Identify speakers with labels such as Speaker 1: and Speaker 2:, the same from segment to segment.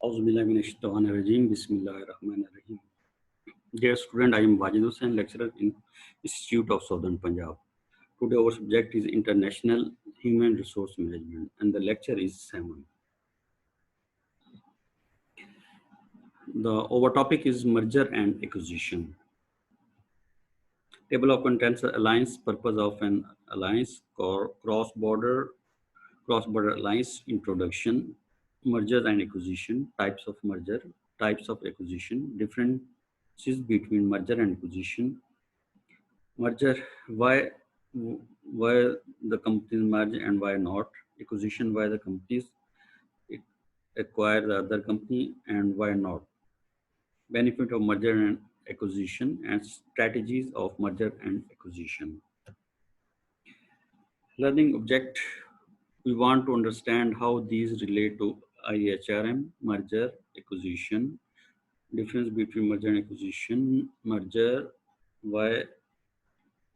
Speaker 1: Auzubillahiminash-shaytanir-rajim. Bismillahir-rahmanir-rahim. Dear student, I am Wajid Hussain, lecturer in Institute of Southern Punjab. Today our subject is International Human Resource Management and the lecture is 7. Our topic is merger and acquisition. Table of contents: alliance, purpose of an alliance, cross-border alliance, introduction, merger and acquisition, types of merger, types of acquisition, differences between merger and acquisition, merger, why the companies merge and why not, acquisition, why the companies acquire the other company and why not, benefit of merger and acquisition, and strategies of merger and acquisition. Learning object: we want to understand how these relate to IHRM, merger, acquisition, difference between merger and acquisition, merger, why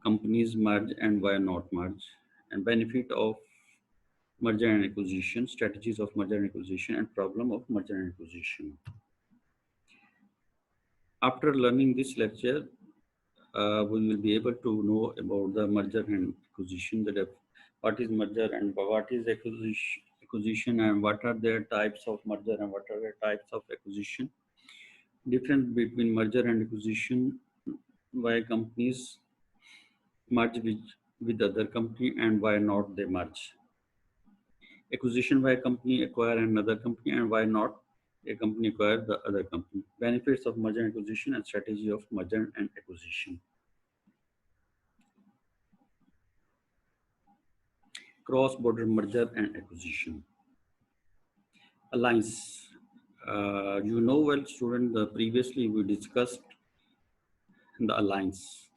Speaker 1: companies merge and why not merge, and benefit of merger and acquisition, strategies of merger and acquisition, and problem of merger and acquisition. After learning this lecture, we will be able to know about the merger and acquisition, that what is merger and what is acquisition, and what are their types of merger and what are the types of acquisition, difference between merger and acquisition, why companies merge with other company and why not they merge, acquisition, why a company acquire another company and why not a company acquire the other company, benefits of merger and acquisition, and strategy of merger and acquisition. Cross-border merger and acquisition. Alliance. You know well, student, previously we discussed the alliance.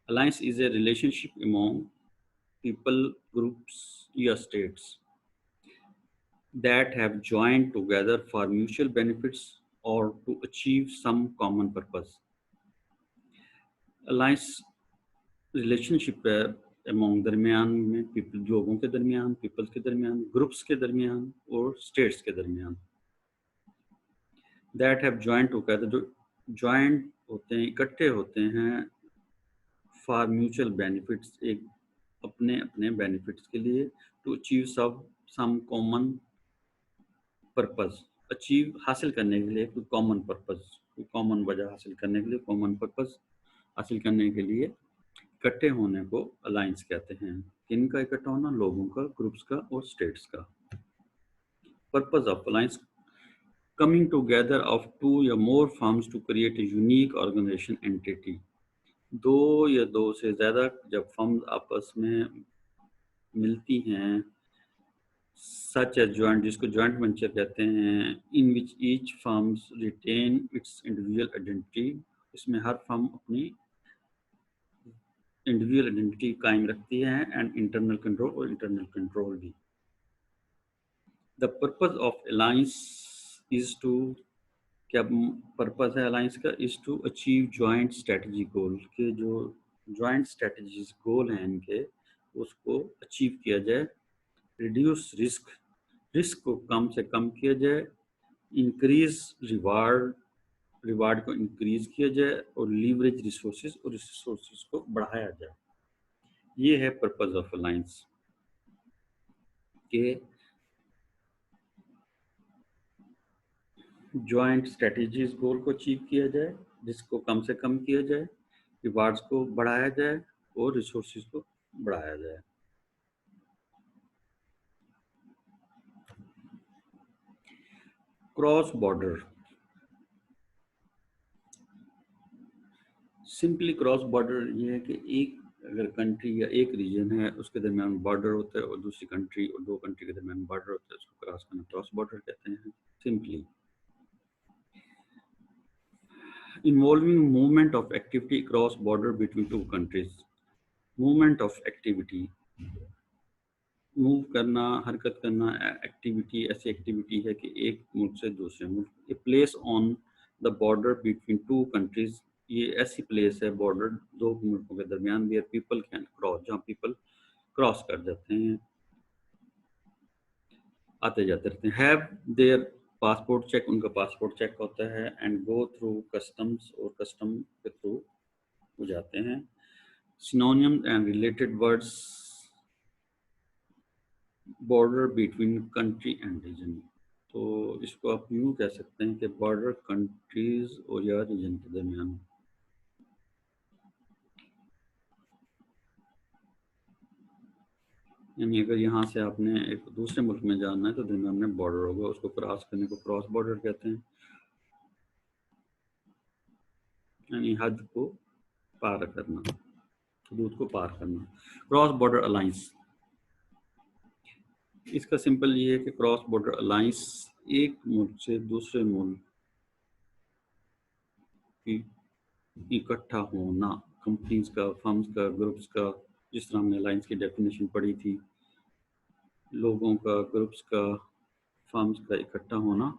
Speaker 1: Alliance is a relationship among people, groups, or states that have joined together for mutual benefits or to achieve some common purpose. Alliance relationship है among दरमियान में, people, लोगों के दरमियान, peoples के दरमियान, groups के दरमियान और स्टेट्स के दरमियान, दैट हैव जॉइंट टुगेदर, जो जॉइंट होते हैं, इकट्ठे होते हैं फॉर म्यूचुअल बेनिफिट्स, एक अपने अपने बेनिफिट्स के लिए, to achieve some common purpose, achieve हासिल करने के लिए कोई कॉमन पर्पस, कोई कॉमन वजह हासिल करने के लिए, कॉमन पर्पस हासिल करने के लिए इकट्ठे होने को अलायंस कहते हैं। किनका इकट्ठा होना? लोगों का, ग्रुप्स का और स्टेट्स का। Purpose of alliance: coming together of two या more firms to create a unique organisation entity. दो या दो से ज्यादा जब फर्म्स आपस में मिलती हैं, सच एज जॉइंट, जिसको जॉइंट वेंचर कहते हैं, in which each firms retain its individual identity, इसमें हर फर्म अपनी इंडिविजुअल आइडेंटिटी कायम रखती है, एंड इंटरनल कंट्रोल, और इंटरनल कंट्रोल भी। The purpose of alliance is to, क्या पर्पस है अलायंस का? Is to achieve joint strategy goal, के जो जॉइंट स्ट्रेटजीज गोल हैं इनके, उसको अचीव किया जाए। रिड्यूस रिस्क, रिस्क को कम से कम किया जाए। इंक्रीज रिवार्ड को इंक्रीज किया जाए, और लीवरेज रिसोर्सेज, और रिसोर्सेज को बढ़ाया जाए। ये है पर्पस ऑफ अलायंस के जॉइंट स्ट्रेटजीज गोल को अचीव किया जाए, जिसको कम से कम किया जाए, रिवार्ड्स को बढ़ाया जाए और रिसोर्सेज को बढ़ाया जाए। Cross border, simply cross border ये है कि एक अगर कंट्री या एक रीजन है, उसके दरमियान बॉर्डर होता है, और दूसरी कंट्री और दो कंट्री के दरमियान बॉर्डर होता है, उसको क्रॉस करना क्रॉस बॉर्डर कहते हैं। Simply involving movement of activity across border between two countries. Movement of activity, move करना, हरकत करना, एक्टिविटी ऐसी एक्टिविटी है कि एक मुल्क से दूसरे मुल्क। A place on the border between two countries, ये ऐसी प्लेस है बॉर्डर दो मुल्कों के दरमियान, वेयर पीपल कैन क्रॉस, जहाँ पीपल क्रॉस कर जाते हैं, आते जाते रहते हैं। हैव देयर पासपोर्ट चेक, उनका पासपोर्ट चेक होता है एंड गो थ्रू कस्टम्स, और कस्टम के थ्रू हो जाते हैं। Synonym and related words, border between country and region, तो इसको आप यूँ कह सकते हैं कि बॉर्डर कंट्रीज और या रीजन के दरमियान। यानी अगर यहाँ से आपने एक दूसरे मुल्क में जाना है तो दरमियान में बॉर्डर होगा, उसको क्रॉस करने को क्रॉस बॉर्डर कहते हैं, यानी हद को पार करना, हदूद को पार करना। क्रॉस बॉर्डर अलायंस, इसका सिंपल ये है कि क्रॉस बॉर्डर अलायंस एक मुल्क से दूसरे मुल्क की इकट्ठा होना, कंपनीज का, फर्म्स का, ग्रुप्स का, जिस तरह हमने अलायंस की डेफिनेशन पढ़ी थी, लोगों का, ग्रुप्स का, फर्म्स का इकट्ठा होना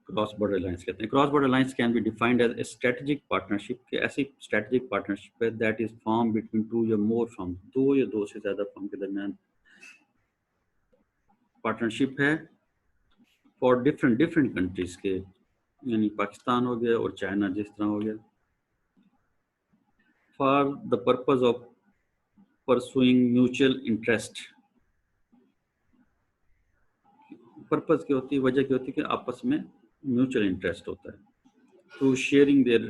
Speaker 1: क्रॉस बॉर्डर अलायंस कहते हैं। Cross border alliance can be defined as a strategic partnership, कि ऐसी स्ट्रेटेजिक पार्टनरशिप है that is form between two या मोर फर्म, दो या दो से ज़्यादा फर्म के दरमियान पार्टनरशिप है फॉर डिफरेंट डिफरेंट कंट्रीज के, यानी पाकिस्तान हो गया और चाइना जिस तरह हो गया, for the purpose of pursuing mutual interest. Purpose क्या होती है, वजह क्या होती है कि आपस में म्यूचुअल इंटरेस्ट होता है। टू शेयरिंग देयर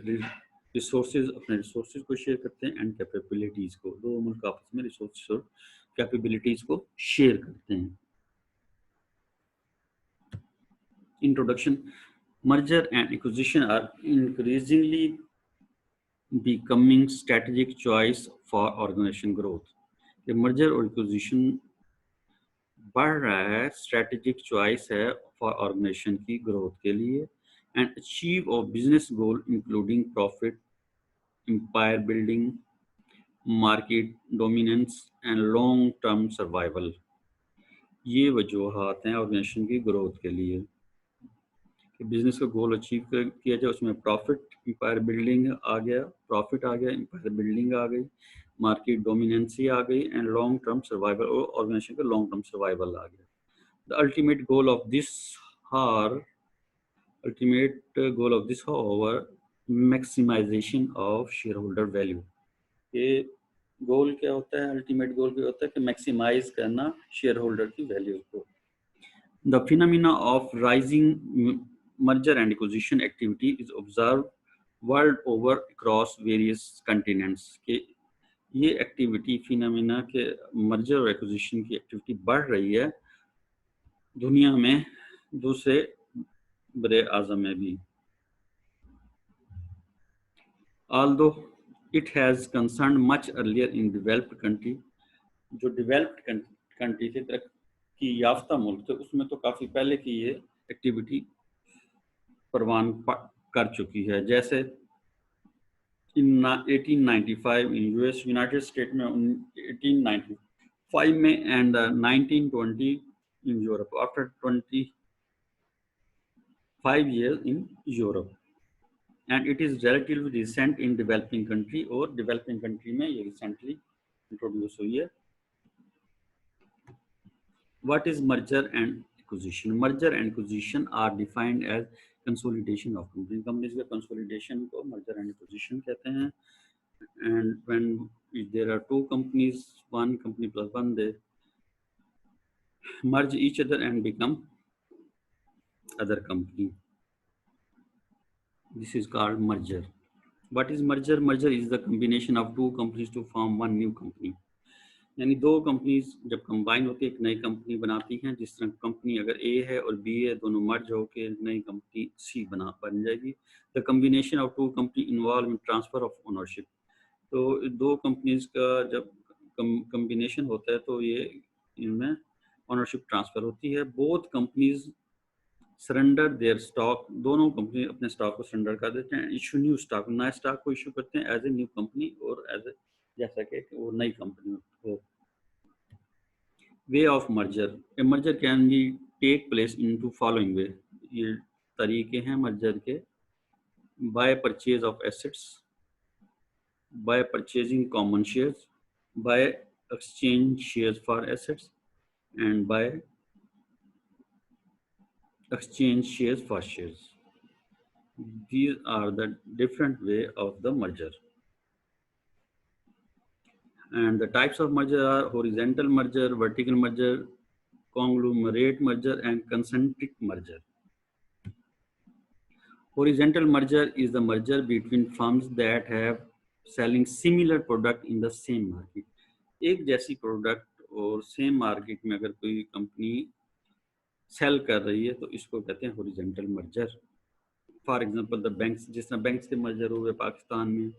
Speaker 1: रिसोर्सेज, अपने रिसोर्सेज को शेयर करते हैं, एंड कैपेबिलिटीज को, दो मुल्क आपस में रिसोर्सेज और कैपेबिलिटीज को शेयर करते हैं। Introduction, merger and acquisition are increasingly becoming strategic choice for organisation growth. ये मर्जर और एक्विजिशन बढ़ रहा है, स्ट्रेटेजिक चॉइस है फॉर ऑर्गेनाइजेशन की ग्रोथ के लिए, and achieve of business goal including profit, empire building, market dominance and long term survival. ये वजूहत हैं ऑर्गेनाइजेशन की ग्रोथ के लिए कि बिजनेस का गोल अचीव किया जाए, उसमें प्रॉफिट, एम्पायर बिल्डिंग आ गया, प्रॉफिट आ गया, एम्पायर बिल्डिंग आ गई, मार्केट डोमिनेंसी आ गई, एंड लॉन्ग टर्म सर्वाइवल, और ऑर्गेनाइजेशन का लॉन्ग टर्म सर्वाइवल आ गया। The ultimate goal of this are however maximisation of share holder value. ये गोल क्या होता है, अल्टीमेट गोल क्या होता है कि मैक्सिमाइज करना शेयर होल्डर की वैल्यू को। The phenomena of rising merger and acquisition activity is observed world over across various continents, के ये एक्टिविटी फिनोमिना के मर्जर और एक्विजिशन की एक्टिविटी बढ़ रही है दुनिया में दूसरे बड़े आज़म में भी। although it has concerned much earlier in developed country, जो डेवलप्ड कंट्री थे, तरक्की याफ्ता मुल्क थे, उसमें तो काफ़ी पहले की ये एक्टिविटी परवान कर चुकी है। जैसे इन 1895 इन यूएस, यूनाइटेड स्टेट में 1895 में, and 1920 in Europe, after 25 years in Europe, and it is relatively recent in developing country, और डेवलपिंग कंट्री में ये रिसेंटली इंट्रोड्यूस हुई है। What is merger and acquisition? Merger and acquisition are defined as consolidation of companies. Companies के consolidation को merger and acquisition कहते हैं। And when there are two companies, one company plus one, they merge each other and become other company. This is called merger. What is merger? Merger is the combination of two companies to form one new company. यानी दो companies जब combine होकर एक नई company बनाती हैं, जिस तरह कंपनी अगर ए है और बी है, दोनों मर्ज होकर नई कंपनी सी बन जाएगी। The combination of two company involve in transfer of ownership, तो दो कंपनीज का जब कम्बिनेशन होता है तो ये इनमें ओनरशिप ट्रांसफर होती है। Both companies surrender their stock, दोनों कंपनी अपने स्टॉक को सरेंडर कर देते हैं, इशू न्यू स्टॉक, नया स्टॉक को इशू करते हैं एज ए न्यू कंपनी, और एज ए जैसा कि वो नई कंपनी हो। Way of merger, a merger can be take place in two following way, ये तरीके हैं मर्जर के। By purchase of assets, by purchasing common shares, by exchange shares for assets, and by exchange shares for shares. These are the different way of the merger. And the types of merger are horizontal merger, vertical merger, conglomerate merger, and concentric merger. Horizontal merger is the merger between firms that have selling similar product in the same market. एक जैसी product और same market में अगर कोई company cell कर रही है तो इसको कहते हैं horizontal merger. For example the banks, जिस तरह बैंक्स के मर्जर हुए पाकिस्तान में,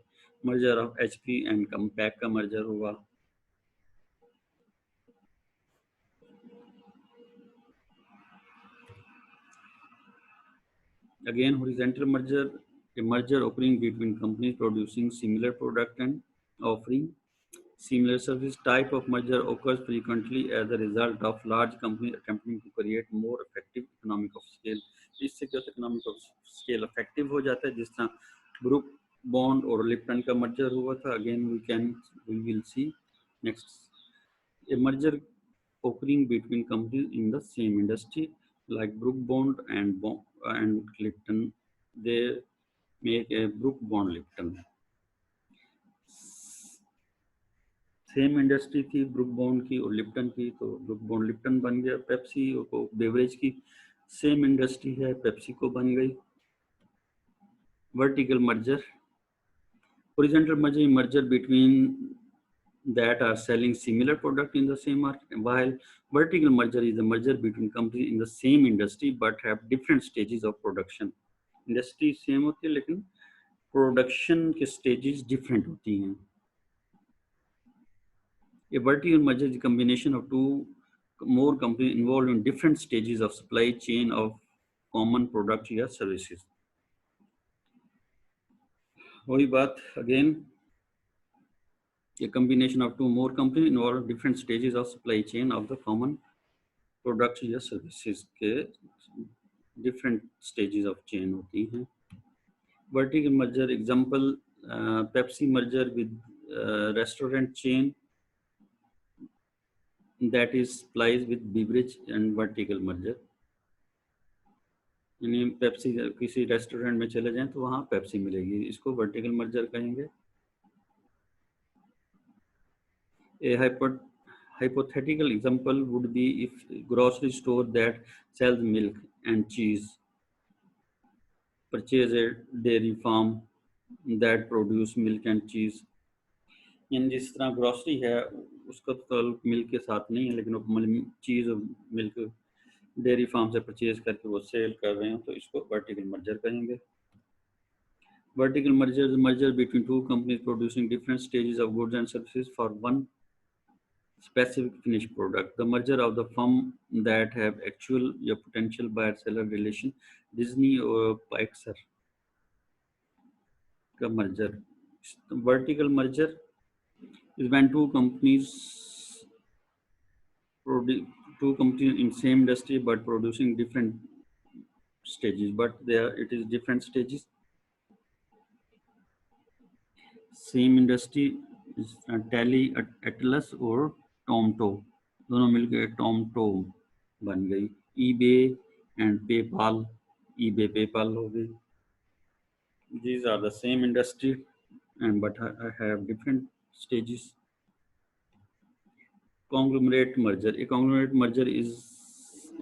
Speaker 1: मर्जर ऑफ एचपी एंड कंपैक का मर्जर हुआ. Again, horizontal merger, a merger occurring between companies producing similar product and offering similar service. Type of merger occurs frequently as a result of large companies attempting to create more effective economic of scale. इससे क्या होता है, economic of scale effective हो जाता है. जिस तरह Brooke Bond और लिप्टन का मर्जर हुआ था. Again we will see next a merger occurring between companies in the same industry like Brook Bond and Lipton. They make a Brook Bond Lipton. Same industry थी book bond की और Lipton की, तो book bond Lipton बन गया. Pepsi को beverage की same industry है, पेप्सी को बन गई. Vertical merger, horizontal merger between that are selling similar product in the same market, while vertical merger is a merger between companies in the same industry but have different stages of production. Industry same होती है लेकिन production के stages different होती हैं. A vertical merger is a combination of two more companies involved in different stages of supply chain of common products या services. वही बात again, a combination of two more companies involved in different stages of supply chain of the common products या services के different stages of chain होती हैं. Vertical merger example, Pepsi merger with restaurant chain that is supplies with beverage and vertical merger. यानी Pepsi किसी restaurant में चले जाएं तो वहाँ पेप्सी मिलेगी, इसको वर्टिकल मर्जर कहेंगे. A hypothetical example would be if grocery store that sells milk and cheese purchase a dairy farm that produce milk and cheese. यानी जिस तरह ग्रोसरी है उसका तो मिल्क के साथ नहीं है, लेकिन वो चीज़ और मिल्क डेयरी फार्म से परचेज करके वो सेल कर रहे हैं, तो इसको वर्टिकल मर्जर कहेंगे. Vertical merger is a merger between two companies producing different stages of goods and services for one specific finished product. The merger of the firm that have actual या potential buyer-seller relation, Disney और Pixar का merger. Vertical merger is when two companies in same industry but producing different stages, but it is different stages. Same industry, tally Atlas और tomato दोनों मिलकर tomato बन गई. EBay and PayPal, eBay PayPal हो गई. These are the same industry and but have different stages. Conglomerate merger. A conglomerate merger is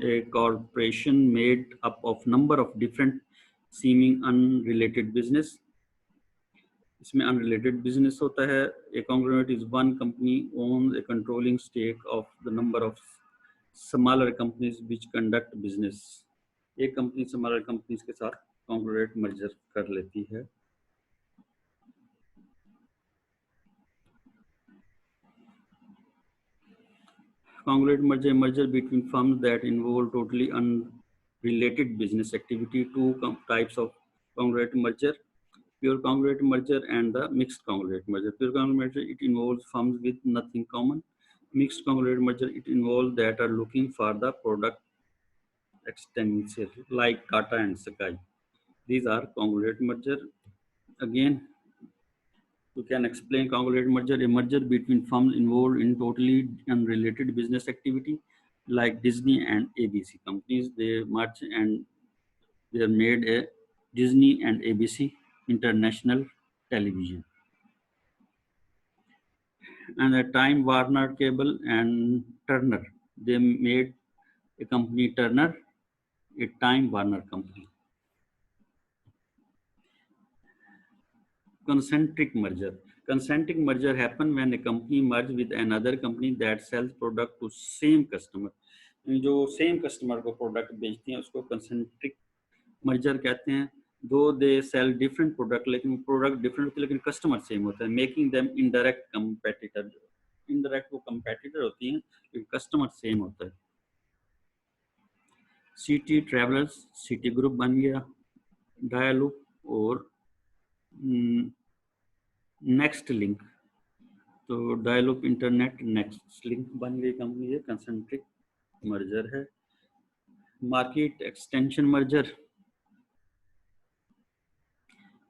Speaker 1: a corporation made up of number of different seeming unrelated business. इसमें unrelated business होता है. A conglomerate is one company owns a controlling stake of the number of smaller companies which conduct business. एक company smaller companies के साथ conglomerate merger कर लेती है. Conglomerate merger between firms that involve totally unrelated business activity. Two types of conglomerate merger: pure conglomerate merger and the mixed conglomerate merger. Pure conglomerate merger, it involves firms with nothing common. Mixed conglomerate merger, it involves that are looking for the product extension like Tata and Sky. These are conglomerate merger. Again, you can explain conglomerate merger, a merger between firms involved in totally unrelated business activity. like Disney and ABC companies, they merge and they have made a Disney and ABC International Television. And at time Warner Cable and Turner, they made a company Turner, a Time Warner company. Concentric merger. Concentric merger happen when a company merge with another company that sells product to same customer. जो same customer को product बेचती हैं उसको concentric merger कहते हैं. दो they sell different product, लेकिन product different होते हैं लेकिन कस्टमर सेम होता है, making them indirect competitor. Indirect वो कंपेटिटर होती हैं लेकिन कस्टमर सेम होता है. सिटी ट्रेवलर्स सिटी ग्रुप बन गया. डायलूप और नेक्स्ट लिंक, तो डायलूप इंटरनेट नेक्स्ट लिंक बन गई कंपनी. ये कंसेंट्रिक मर्जर है. Market extension merger,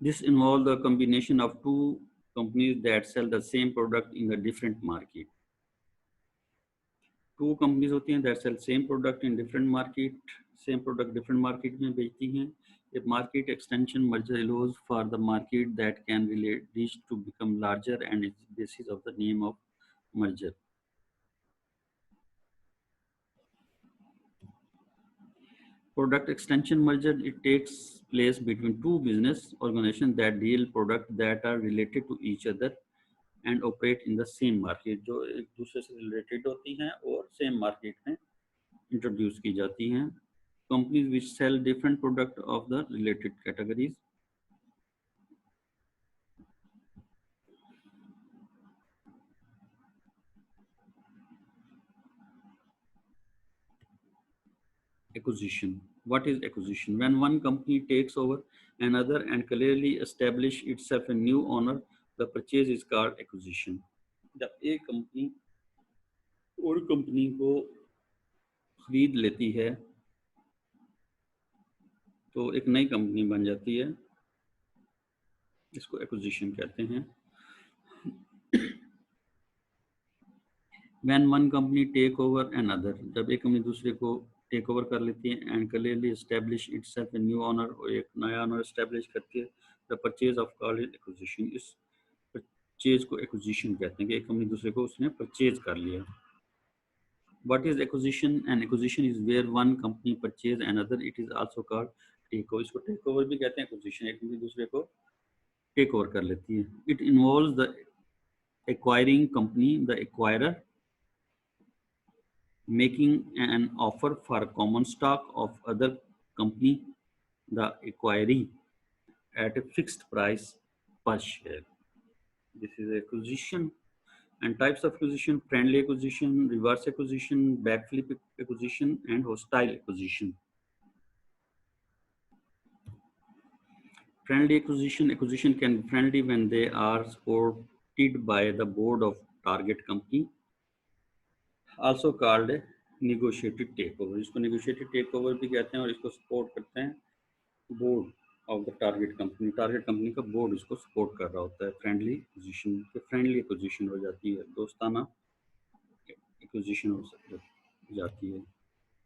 Speaker 1: this involves the combination of two companies that sell the same product in a different market. Two companies होती हैं that sell same product in different market, same product different market में बेचती हैं. A market extension merger allows for the market that can reach to become larger and is the basis of the name of merger. Product extension merger, it takes place between two business organizations that deal products that are related to each other and operate in the same market. जो एक दूसरे से related होती हैं और same market में introduce की जाती हैं. Companies which sell different product of the related categories. Acquisition. What is acquisition? When one company takes over another and clearly establish itself a new owner, the purchase is called acquisition. जब एक company और company को खरीद लेती है तो एक नई कंपनी बन जाती है, इसको एक्विजिशन कहते हैं. When one company take over another, जब एक कंपनी दूसरे को टेक ओवर कर लेती है and clearly establish itself a new owner, और एक नया ओनर एस्टैब्लिश करती है, the purchase of called acquisition. इस परचेज को एक्विजिशन कहते हैं कि एक कंपनी दूसरे को उसने परचेज कर लिया. What is acquisition? An acquisition is where one company purchase another. It is also called take over. इसको टेक ओवर भी कहते हैं. एक्विजिशन एक कंपनी दूसरे को टेक ओवर कर लेती है. It involves the acquiring company, the acquirer, making an offer for common stock of other company, the acquiree, at a fixed price per share. This is acquisition. And types of acquisition: friendly acquisition, reverse acquisition, backflip acquisition, and hostile acquisition. Friendly acquisition. Acquisition can be friendly when they are supported by the board of target company, also called a negotiated takeover. इसको negotiated takeover भी कहते हैं और इसको support करते हैं board of the target company. target company का board इसको support कर रहा होता है. friendly acquisition, तो friendly acquisition हो जाती है, दोस्ताना acquisition हो जाती है.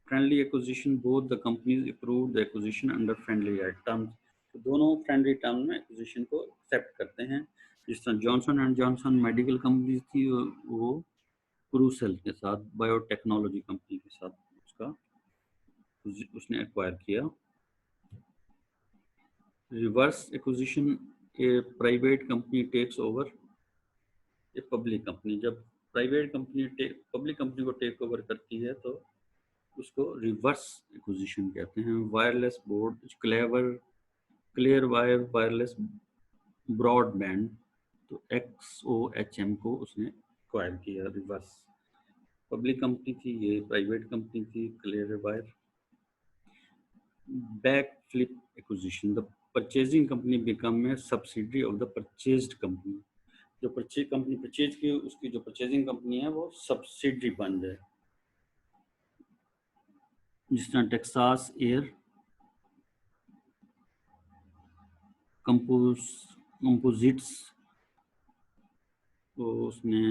Speaker 1: friendly acquisition, both the companies approved the acquisition under friendly terms. तो दोनों friendly terms में acquisition को accept करते हैं. जिस तरह Johnson and Johnson medical company थी, वो क्रूसेल के साथ, बायोटेक्नोलॉजी कंपनी के साथ उसने एक्वायर किया. Reverse acquisition, a private company takes over a public company. जब प्राइवेट कंपनी पब्लिक कंपनी को टेक ओवर करती है तो उसको रिवर्स एक्विजिशन कहते हैं. Wireless board, Clearwire wireless broadband, तो XOHM को उसने एक्वायर किया. रिवर्स पब्लिक कंपनी थी, ये प्राइवेट कंपनी थी. Clear wire. Back flip acquisition, the purchasing company become a subsidiary of the purchased company. जो कंपनी परचेज की, उसकी जो परचेजिंग कंपनी है वो सब्सिडरी बन जाए. जिस तरह टेक्सास एयर कंपोजिट्स, तो उसने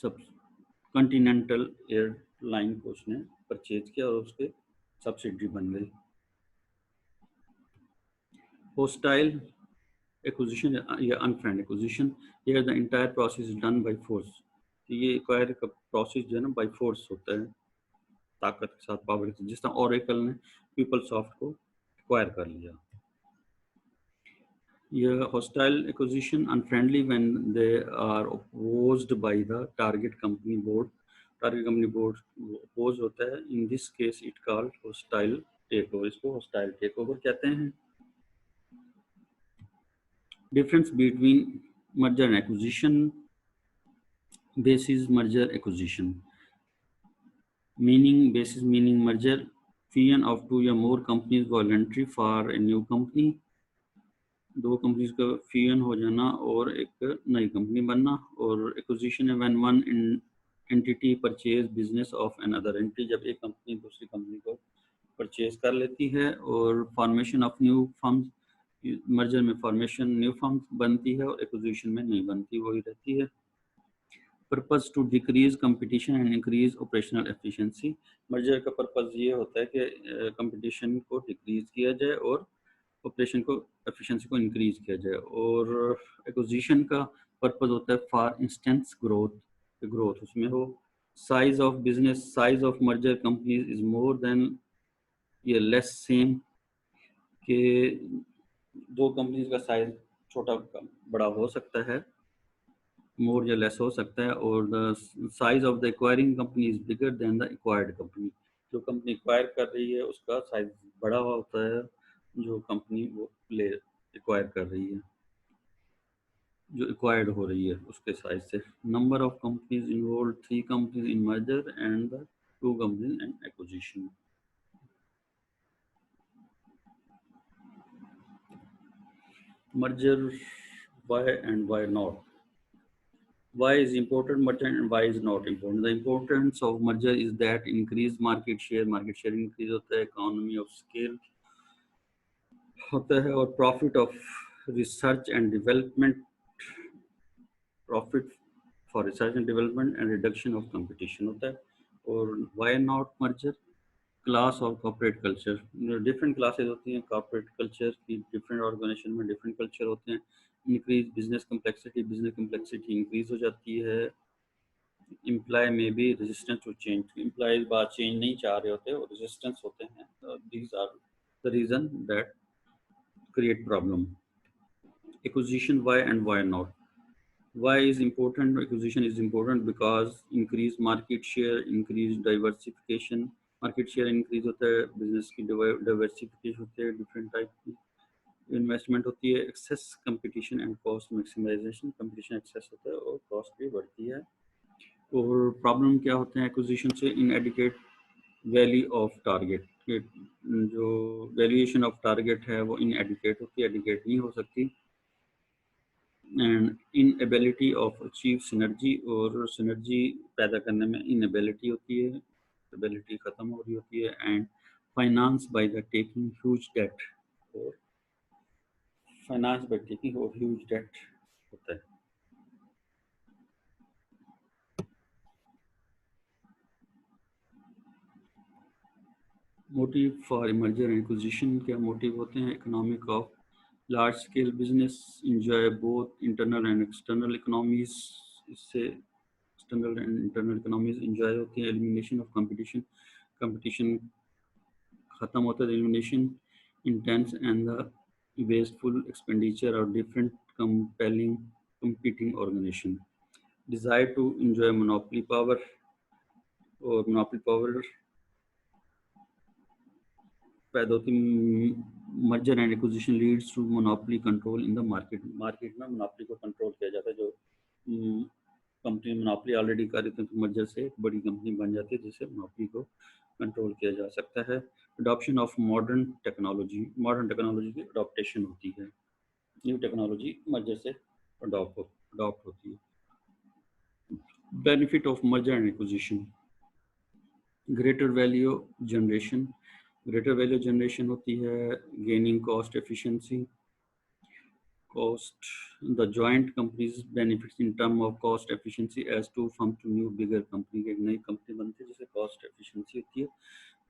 Speaker 1: सब कॉन्टिनेंटल एयर लाइन को उसने परचेज किया और उसके सब्सिडरी बन गई। हॉस्टाइल एक्विजिशन या unfriend acquisition, here the entire process is done by force. ये एक्वायर का प्रोसेस जो है ना बाय फोर्स होता है, ताकत के साथ, पावर के साथ, जिस तरह ओरेकल ने पीपलसॉफ्ट को एक्वायर कर लिया। ये hostile acquisition unfriendly when they are opposed by the target company board, target company board oppose होता है, in this case it called hostile takeover, इसको हॉस्टाइल टेक ओवर कहते हैं। Difference between merger and acquisition, basis merger acquisition, meaning basis meaning merger, fusion of two or more companies voluntary for a new company, दो companies का fusion हो जाना और एक नई कंपनी बनना। और एक्विजिशन है when one entity purchase business of another entity, जब एक कंपनी दूसरी कंपनी को परचेज कर लेती है। और formation of new firms, merger में फॉर्मेशन न्यू फर्म्स बनती है और एक्विजिशन में नहीं बनती, वही रहती है। Purpose to decrease competition and increase operational efficiency, merger का पर्पस ये होता है कि कंपटीशन को डिक्रीज किया जाए और ऑपरेशन को एफिशिएंसी को इंक्रीज किया जाए। और एक्विजिशन का पर्पस होता है फॉर इंस्टेंस ग्रोथ, ग्रोथ उसमें हो। Size of business, size of merger companies is more than ये लेस सेम, कि दो कंपनीज का साइज छोटा बड़ा हो सकता है, मोर या लेस हो सकता है। और the size of the acquiring company is bigger than the acquired company, जो कंपनी एक्वायर कर रही है उसका साइज बड़ा होता है जो कंपनी वो ले एक्वायर कर रही है, जो एक्वायर्ड हो रही है उसके साइज से। Number of companies involve, 3 companies in merger and the 2 companies in acquisition. Merger, why and why not? Why is important merger and why is not important? The importance of merger is that increase market share increase होता है, economy of scale होता है, और profit of research and development, profit for research and development and reduction of competition होता है। और why not merger? Class और corporate culture, different classes होती हैं कॉर्पोरेट कल्चर की, डिफरेंट ऑर्गेनाइजेशन में डिफरेंट कल्चर होते हैं। इंक्रीज बिजनेस कम्प्लेक्सिटी इंक्रीज हो जाती है। इम्प्लाई में भी रेजिस्टेंस टू चेंज, इम्प्लाइज बात चेंज नहीं चाह रहे होते और रेजिस्टेंस होते हैं। These are the reason that create problem. Acquisition, why and why not? Why is important? Acquisition is important because increase market share, increase diversification, market share increase होता है, business की diversification होती है, different type की investment होती है, excess competition and cost maximization, competition excess होता है और कॉस्ट भी बढ़ती है। और प्रॉब्लम क्या होते हैं एक्विजिशन से? इनएडिक्वेट वैल्यू ऑफ टारगेट, जो वैल्यूएशन ऑफ टारगेट है वो इनएडिक्वेट होती है, एडिकेट नहीं हो सकती। And inability of achieve synergy, और सिनर्जी पैदा करने में इनएबिलिटी होती है, एबिलिटी ख़त्म हो रही होती है। And finance by the taking huge debt, और फाइनेंस बाय टेकिंग और ह्यूज डेट होता है। Motive for merger and acquisition, क्या मोटिव होते हैं? Economic of large scale business enjoy both internal and external economies, इससे external and internal economies enjoy होती है। एलिमिनेशन ऑफ कंपटीशन, कंपटीशन खत्म होता है। Elimination intense and the wasteful expenditure of different compelling competing organization। Desire to enjoy monopoly power, और monopoly power पैदा होती। Merger and acquisition leads to monopoly control in the market, market में monopoly को control किया जाता है। जो company monopoly already कर रही थी तो मर्जर से एक बड़ी कंपनी बन जाती है जिससे मोनोपोली को कंट्रोल किया जा सकता है। Adoption of modern technology, modern technology की अडॉप्टेशन होती है, न्यू टेक्नोलॉजी मर्जर से अडॉप्ट होती है। Benefit of merger and acquisition, greater value generation, greater value generation होती है। Gaining cost efficiency, cost, the joint companies benefits in term of cost efficiency as two firm to new bigger company, एक नई company बनती है जिससे cost efficiency होती है,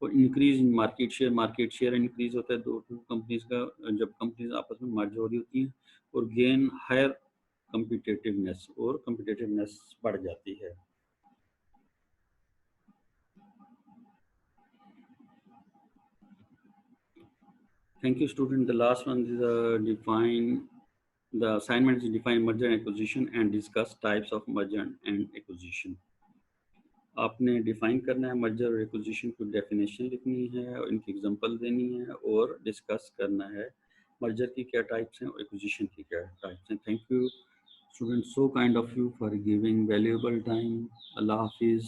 Speaker 1: और increase in market share increase होता है दो कंपनीज का जब कंपनीज आपस में मर्ज हो रही होती हैं, और गेन हायर कम्पिटिटिवनेस बढ़ जाती है. Thank you, student. The last one is the assignment is define merger and acquisition and discuss types of merger and acquisition. आपने डिफाइन करना है मर्जर और एक्विजिशन की डेफिनेशन लिखनी है और इनकी एग्जांपल देनी है और डिस्कस करना है मर्जर की क्या टाइप्स हैं और एक्विजिशन की क्या टाइप्स हैं. Thank you student, so kind of you for giving valuable time. अल्लाह हाफिज़.